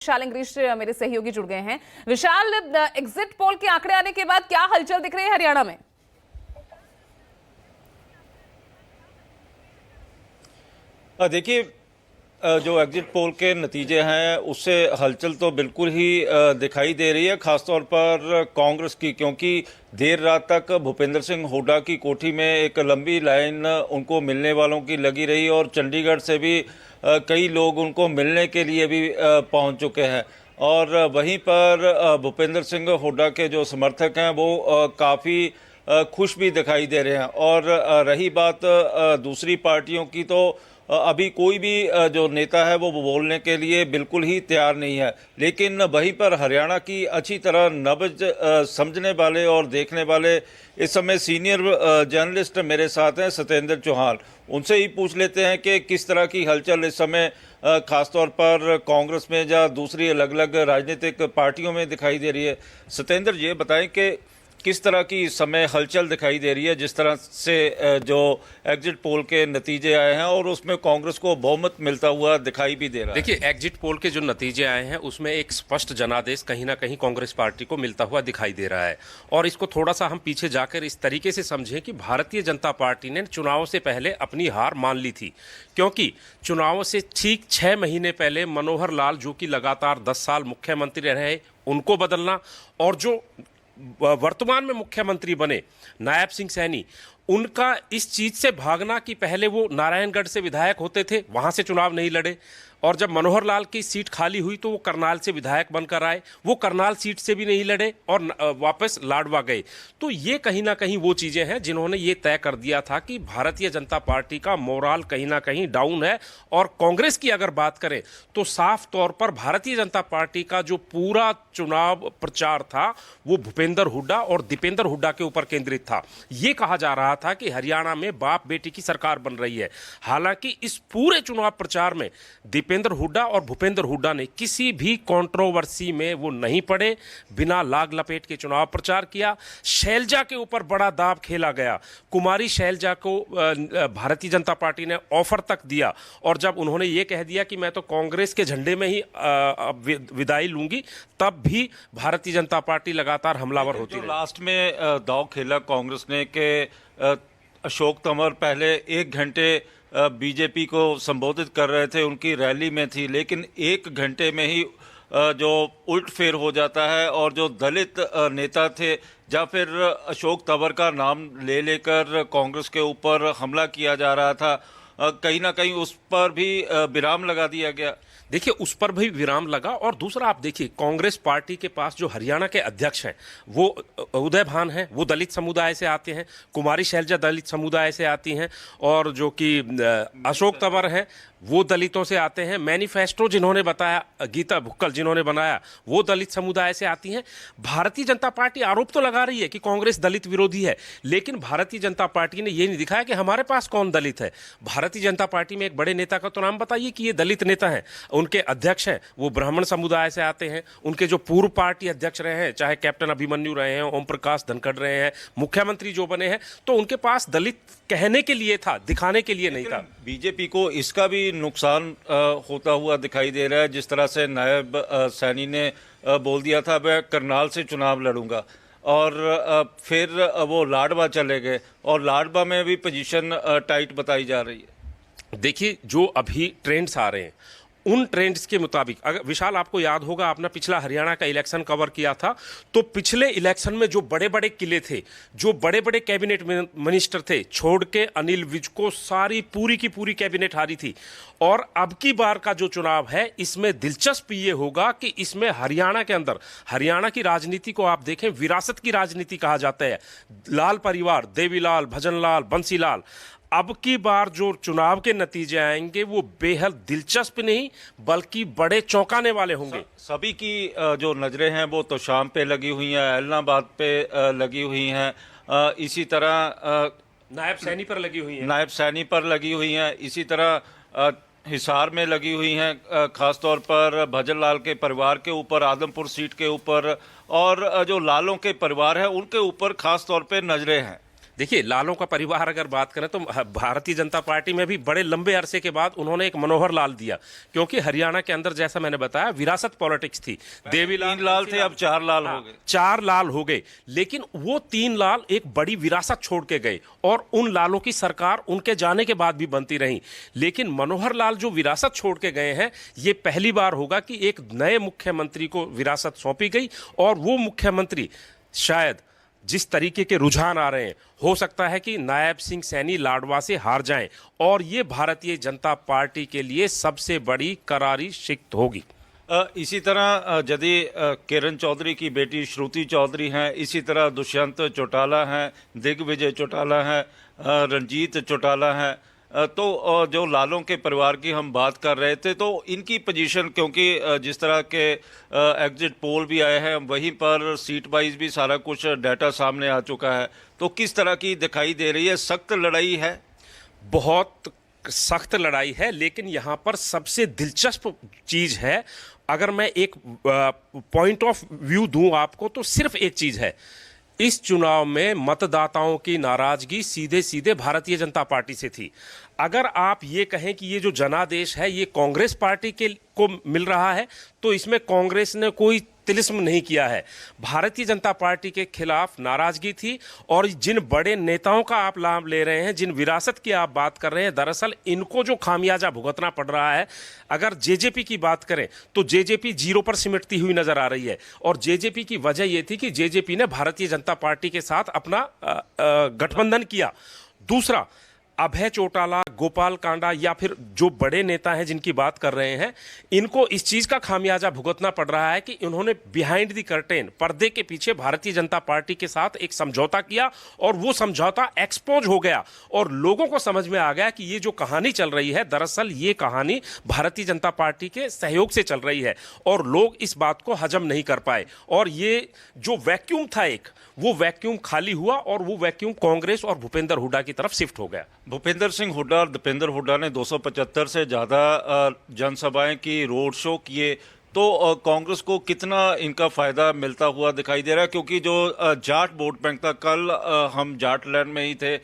विशाल English मेरे सहयोगी जुड़ गए हैं। विशाल, एग्जिट पोल के आंकड़े आने के बाद क्या हलचल दिख रही है हरियाणा में? देखिए, जो एग्जिट पोल के नतीजे हैं उससे हलचल तो बिल्कुल ही दिखाई दे रही है, खासतौर पर कांग्रेस की, क्योंकि देर रात तक भूपेंद्र सिंह हुड्डा की कोठी में एक लंबी लाइन उनको मिलने वालों की लगी रही और चंडीगढ़ से भी कई लोग उनको मिलने के लिए भी पहुंच चुके हैं। और वहीं पर भूपेंद्र सिंह हुड्डा के जो समर्थक हैं वो काफ़ी खुश भी दिखाई दे रहे हैं। और रही बात दूसरी पार्टियों की, तो अभी कोई भी जो नेता है वो बोलने के लिए बिल्कुल ही तैयार नहीं है। लेकिन वहीं पर हरियाणा की अच्छी तरह नब्ज समझने वाले और देखने वाले इस समय सीनियर जर्नलिस्ट मेरे साथ हैं, सत्येंद्र चौहान। उनसे ही पूछ लेते हैं कि किस तरह की हलचल इस समय खासतौर पर कांग्रेस में या दूसरी अलग अलग राजनीतिक पार्टियों में दिखाई दे रही है। सत्येंद्र, ये बताएं कि किस तरह की इस समय हलचल दिखाई दे रही है, जिस तरह से जो एग्जिट पोल के नतीजे आए हैं और उसमें कांग्रेस को बहुमत मिलता हुआ दिखाई भी दे रहा है। देखिए, एग्जिट पोल के जो नतीजे आए हैं उसमें एक स्पष्ट जनादेश कहीं ना कहीं कांग्रेस पार्टी को मिलता हुआ दिखाई दे रहा है। और इसको थोड़ा सा हम पीछे जाकर इस तरीके से समझें कि भारतीय जनता पार्टी ने चुनाव से पहले अपनी हार मान ली थी, क्योंकि चुनाव से ठीक 6 महीने पहले मनोहर लाल, जो कि लगातार 10 साल मुख्यमंत्री रहे, उनको बदलना, और जो वर्तमान में मुख्यमंत्री बने नायब सिंह सैनी, उनका इस चीज से भागना कि पहले वो नारायणगढ़ से विधायक होते थे, वहां से चुनाव नहीं लड़े, और जब मनोहर लाल की सीट खाली हुई तो वो करनाल से विधायक बनकर आए, वो करनाल सीट से भी नहीं लड़े और वापस लाडवा गए। तो ये कहीं ना कहीं वो चीजें हैं जिन्होंने ये तय कर दिया था कि भारतीय जनता पार्टी का मोराल कहीं ना कहीं डाउन है। और कांग्रेस की अगर बात करें तो साफ तौर पर भारतीय जनता पार्टी का जो पूरा चुनाव प्रचार था वो भूपेंद्र हुड्डा और दीपेंद्र हुड्डा के ऊपर केंद्रित था। ये कहा जा रहा था कि हरियाणा में बाप बेटी की सरकार बन रही है। हालांकि इस पूरे चुनाव प्रचार में दीपेंद्र हुड्डा और भूपेंद्र हुड्डा ने किसी भी कंट्रोवर्सी में वो नहीं पड़े, बिना लाग लपेट के चुनाव प्रचार किया। शैलजा के ऊपर बड़ा दाव खेला गया। कुमारी शैलजा को भारतीय जनता पार्टी ने ऑफर तक दिया, और जब उन्होंने ये कह दिया कि मैं तो कांग्रेस के झंडे में ही विदाई लूंगी, तब भी भारतीय जनता पार्टी लगातार हमलावर होती रही। लास्ट में दाव खेला कांग्रेस ने कि अशोक तंवर पहले 1 घंटे बीजेपी को संबोधित कर रहे थे, उनकी रैली में थी, लेकिन 1 घंटे में ही जो उल्टफेर हो जाता है और जो दलित नेता थे या फिर अशोक तंवर का नाम ले लेकर कांग्रेस के ऊपर हमला किया जा रहा था, कहीं ना कहीं उस पर भी विराम लगा दिया गया। देखिए, उस पर भी विराम लगा। और दूसरा, आप देखिए, कांग्रेस पार्टी के पास जो हरियाणा के अध्यक्ष हैं वो उदय भान हैं, वो दलित समुदाय से आते हैं, कुमारी शैलजा दलित समुदाय से आती हैं, और जो कि अशोक तंवर हैं वो दलितों से आते हैं। मैनिफेस्टो जिन्होंने बताया, गीता भुक्कल जिन्होंने बनाया, वो दलित समुदाय से आती हैं। भारतीय जनता पार्टी आरोप तो लगा रही है कि कांग्रेस दलित विरोधी है, लेकिन भारतीय जनता पार्टी ने ये नहीं दिखाया कि हमारे पास कौन दलित है। भारतीय जनता पार्टी में एक बड़े नेता का तो नाम बताइए कि ये दलित नेता हैं। उनके अध्यक्ष हैं वो ब्राह्मण समुदाय से आते हैं। उनके जो पूर्व पार्टी अध्यक्ष रहे हैं, चाहे कैप्टन अभिमन्यु रहे हैं, ओम प्रकाश धनखड़ रहे हैं, मुख्यमंत्री जो बने हैं, तो उनके पास दलित कहने के लिए था, दिखाने के लिए नहीं था। बीजेपी को इसका भी नुकसान होता हुआ दिखाई दे रहा है, जिस तरह से नायब सैनी ने बोल दिया था मैं करनाल से चुनाव लड़ूंगा, और फिर वो लाडवा चले गए, और लाडवा में भी पोजीशन टाइट बताई जा रही है। देखिए, जो अभी ट्रेंड्स आ रहे हैं उन ट्रेंड्स के मुताबिक, अगर विशाल आपको याद होगा, आपने पिछला हरियाणा का इलेक्शन कवर किया था, तो पिछले इलेक्शन में जो बड़े बड़े किले थे, जो बड़े बड़े कैबिनेट मिनिस्टर थे, छोड़ के अनिल विज को सारी पूरी की पूरी कैबिनेट हारी थी। और अब की बार का जो चुनाव है, इसमें दिलचस्प ये होगा कि इसमें हरियाणा के अंदर, हरियाणा की राजनीति को आप देखें, विरासत की राजनीति कहा जाता है। लाल परिवार, देवीलाल, भजनलाल, बंसीलाल, अब की बार जो चुनाव के नतीजे आएंगे वो बेहद दिलचस्प नहीं बल्कि बड़े चौंकाने वाले होंगे। सभी की जो नजरें हैं वो तो शाम पे लगी हुई हैं, एलनाबाद पे लगी हुई हैं, इसी तरह नायब सैनी पर लगी हुई हैं, नायब सैनी पर लगी हुई हैं, इसी तरह हिसार में लगी हुई हैं, खासतौर पर भजनलाल के परिवार के ऊपर, आदमपुर सीट के ऊपर, और जो लालों के परिवार है उनके ऊपर खास तौर पे नजरें हैं। देखिए, लालों का परिवार अगर बात करें तो भारतीय जनता पार्टी में भी बड़े लंबे अरसे के बाद उन्होंने एक मनोहर लाल दिया, क्योंकि हरियाणा के अंदर जैसा मैंने बताया विरासत पॉलिटिक्स थी। देवीलाल 3 लाल थे, अब 4 लाल हो गए। 4 लाल हो गए, लेकिन वो 3 लाल एक बड़ी विरासत छोड़ के गए और उन लालों की सरकार उनके जाने के बाद भी बनती रही। लेकिन मनोहर लाल जो विरासत छोड़ के गए हैं, ये पहली बार होगा कि एक नए मुख्यमंत्री को विरासत सौंपी गई और वो मुख्यमंत्री शायद जिस तरीके के रुझान आ रहे हैं, हो सकता है कि नायब सिंह सैनी लाडवा से हार जाएं और ये भारतीय जनता पार्टी के लिए सबसे बड़ी करारी शिकस्त होगी। इसी तरह यदि किरण चौधरी की बेटी श्रुति चौधरी हैं, इसी तरह दुष्यंत चौटाला हैं, दिग्विजय चौटाला हैं, रंजीत चौटाला हैं, तो जो लालों के परिवार की हम बात कर रहे थे, तो इनकी पोजीशन, क्योंकि जिस तरह के एग्जिट पोल भी आए हैं, वहीं पर सीट वाइज भी सारा कुछ डाटा सामने आ चुका है, तो किस तरह की दिखाई दे रही है? सख्त लड़ाई है? बहुत सख्त लड़ाई है, लेकिन यहां पर सबसे दिलचस्प चीज है, अगर मैं एक पॉइंट ऑफ व्यू दूं आपको, तो सिर्फ एक चीज है, इस चुनाव में मतदाताओं की नाराजगी सीधे सीधे भारतीय जनता पार्टी से थी। अगर आप ये कहें कि ये जो जनादेश है ये कांग्रेस पार्टी के को मिल रहा है, तो इसमें कांग्रेस ने कोई तिलिस्म नहीं किया है। भारतीय जनता पार्टी के खिलाफ नाराजगी थी और जिन बड़े नेताओं का आप लाभ ले रहे हैं, जिन विरासत की आप बात कर रहे हैं, दरअसल इनको जो खामियाजा भुगतना पड़ रहा है, अगर जेजेपी की बात करें तो जेजेपी 0 पर सिमटती हुई नजर आ रही है। और जेजेपी की वजह यह थी कि जेजेपी ने भारतीय जनता पार्टी के साथ अपना गठबंधन किया। दूसरा, अभय चौटाला, गोपाल कांडा या फिर जो बड़े नेता हैं जिनकी बात कर रहे हैं, इनको इस चीज का खामियाजा भुगतना पड़ रहा है कि इन्होंने बिहाइंड द कर्टेन, पर्दे के पीछे भारतीय जनता पार्टी के साथ एक समझौता किया और वो समझौता एक्सपोज हो गया और लोगों को समझ में आ गया कि ये जो कहानी चल रही है, दरअसल ये कहानी भारतीय जनता पार्टी के सहयोग से चल रही है और लोग इस बात को हजम नहीं कर पाए और ये जो वैक्यूम था एक, वो वैक्यूम खाली हुआ और वो वैक्यूम कांग्रेस और भूपेंद्र हुड्डा की तरफ शिफ्ट हो गया। भूपेंद्र सिंह हुड्डा और दीपेंद्र हुड्डा ने 275 से ज़्यादा जनसभाएं की, रोड शो किए, तो कांग्रेस को कितना इनका फायदा मिलता हुआ दिखाई दे रहा है? क्योंकि जो जाट वोट बैंक था, कल हम जाट लैंड में ही थे,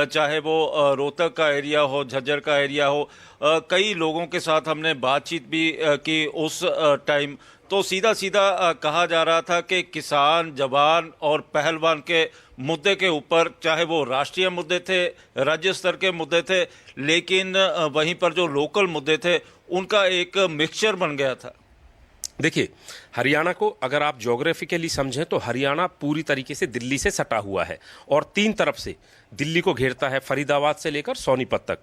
चाहे वो रोहतक का एरिया हो, झज्जर का एरिया हो, कई लोगों के साथ हमने बातचीत भी की उस टाइम, तो सीधा सीधा कहा जा रहा था कि किसान, जवान और पहलवान के मुद्दे के ऊपर, चाहे वो राष्ट्रीय मुद्दे थे, राज्य स्तर के मुद्दे थे, लेकिन वहीं पर जो लोकल मुद्दे थे उनका एक मिक्सचर बन गया था। देखिए, हरियाणा को अगर आप ज्योग्राफिकली समझें तो हरियाणा पूरी तरीके से दिल्ली से सटा हुआ है और 3 तरफ से दिल्ली को घेरता है, फरीदाबाद से लेकर सोनीपत तक।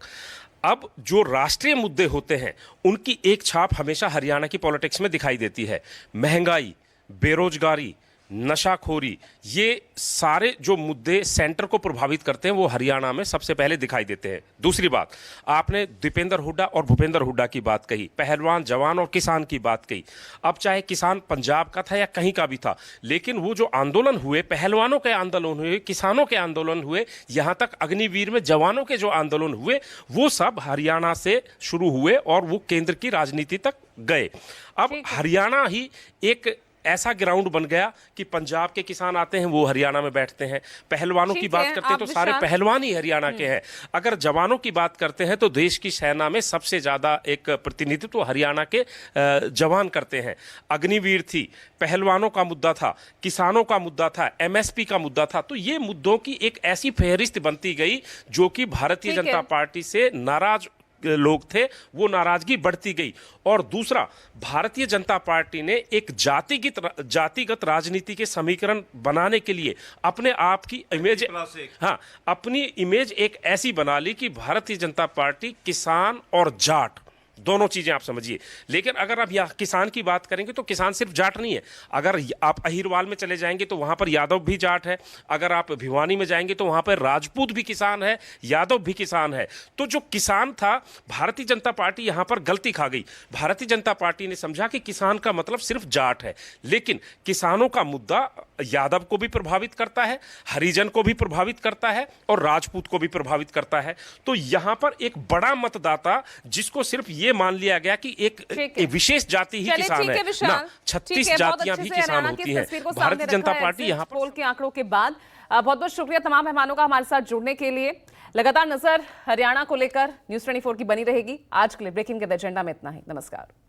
अब जो राष्ट्रीय मुद्दे होते हैं उनकी एक छाप हमेशा हरियाणा की पॉलिटिक्स में दिखाई देती है। महंगाई, बेरोजगारी, नशाखोरी, ये सारे जो मुद्दे सेंटर को प्रभावित करते हैं वो हरियाणा में सबसे पहले दिखाई देते हैं। दूसरी बात, आपने दीपेंद्र हुड्डा और भूपेंद्र हुड्डा की बात कही, पहलवान, जवान और किसान की बात कही। अब चाहे किसान पंजाब का था या कहीं का भी था, लेकिन वो जो आंदोलन हुए, पहलवानों के आंदोलन हुए, किसानों के आंदोलन हुए, यहाँ तक अग्निवीर में जवानों के जो आंदोलन हुए, वो सब हरियाणा से शुरू हुए और वो केंद्र की राजनीति तक गए। अब हरियाणा ही एक ऐसा ग्राउंड बन गया कि पंजाब के किसान आते हैं, वो हरियाणा में बैठते हैं। पहलवानों की बात करते हैं तो सारे पहलवान ही हरियाणा के हैं। अगर जवानों की बात करते हैं तो देश की सेना में सबसे ज्यादा एक प्रतिनिधित्व तो हरियाणा के जवान करते हैं। अग्निवीर थी, पहलवानों का मुद्दा था, किसानों का मुद्दा था, एमएसपी का मुद्दा था। तो ये मुद्दों की एक ऐसी फहरिस्त बनती गई जो कि भारतीय जनता पार्टी से नाराज लोग थे, वो नाराजगी बढ़ती गई। और दूसरा, भारतीय जनता पार्टी ने एक जातिगत राजनीति के समीकरण बनाने के लिए अपने आप की इमेज, अपनी इमेज एक ऐसी बना ली कि भारतीय जनता पार्टी किसान और जाट दोनों चीजें आप समझिए। लेकिन अगर आप किसान की बात करेंगे तो किसान सिर्फ जाट नहीं है। अगर आप अहिरवाल में चले जाएंगे तो वहां पर यादव भी जाट है, अगर आप भिवानी में जाएंगे तो वहां पर राजपूत भी किसान है, यादव भी किसान है। तो जो किसान था, भारतीय जनता पार्टी यहां पर गलती खा गई। भारतीय जनता पार्टी ने समझा कि किसान का मतलब सिर्फ जाट है, लेकिन किसानों का मुद्दा यादव को भी प्रभावित करता है, हरिजन को भी प्रभावित करता है और राजपूत को भी प्रभावित करता है। तो यहां पर एक बड़ा मतदाता जिसको सिर्फ ये मान लिया गया कि एक विशेष जाति ही चलिए, किसान ठीक है है विशाल, ना, ठीक 36 है, बहुत जातियां अच्छे भी से किसान हरियाणा की होती इस हैं। तस्वीर को भारतीय सामने जनता रखा है पार्टी एग्जिट यहां पर पोल के आंकड़ों के बाद। बहुत बहुत शुक्रिया तमाम मेहमानों का हमारे साथ जुड़ने के लिए। लगातार नजर हरियाणा को लेकर न्यूज़ 24 की बनी रहेगी। आज के लिए ब्रेकिंग के एजेंडा में इतना ही। नमस्कार।